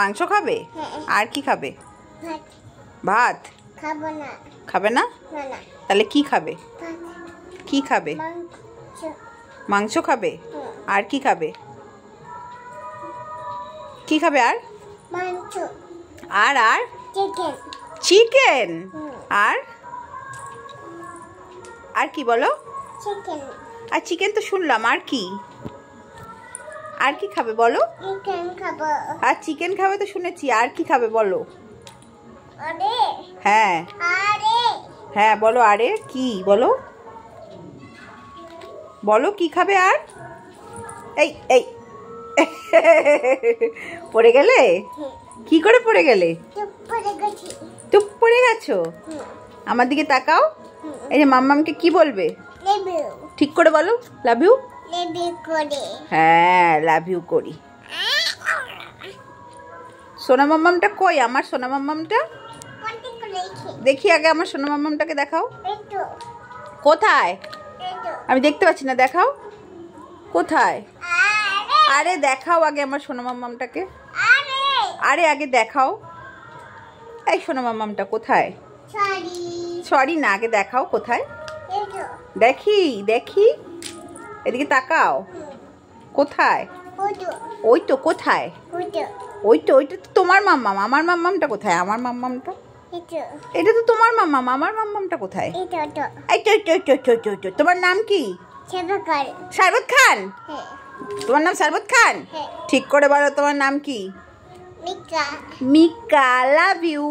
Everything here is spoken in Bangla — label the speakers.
Speaker 1: মাংস খাবে? আর কি খাবে? ভাত খাবে না? খাবে না? তাহলে কি খাবে? কি খাবে? মাংস খাবে। আর কি খাবে? কি খাবে? আর আর আর চিকেন। আর আর কি বলো? আর চিকেন তো শুনলাম, আর কি? আর কি খাবে বলো? আর চিকেন খাবে তো শুনেছি, আর কি খাবে বলো? হ্যাঁ হ্যাঁ বলো, আরে কি বলো? বলো কি খাবে? আর এই এই পড়ে গেলে? কি করে পড়ে গেলে? চুপ পড়ে গেছো? আমার দিকে তাকাও। এই যে মাম্মামকে কি বলবে? ঠিক করে বলো। Love you. হ্যাঁ লাভ ইউ করি। সোনা মাম্মামটা কই? আমার সোনা মাম্মামটা দেখি আগে, আমার সোনা মাম্মামটাকে দেখাও। কোথায়? আমি দেখতে পাচ্ছি না, দেখাও কোথায়। আরে দেখাও আগে আমার সোনা মাম্মামটাকে। আরে আগে দেখাও। এই সোনা মাম্মামটা কোথায়? সরি না, আগে দেখাও কোথায়। দেখি দেখি, এদিকে তাকাও। কোথায়? ওই তো। কোথায়? ওইটা তো তোমার মাম্মাম। আমার মাম্মামটা কোথায়? আমার মাম্মামটা এটা তো তোমার মাম্মাম। আমার মাম্মামটা কোথায়? তোমার নাম কি? শরবত খান। তোমার নাম শরবত খান? ঠিক করে বলো, তোমার নাম কি? মিকা। Love you.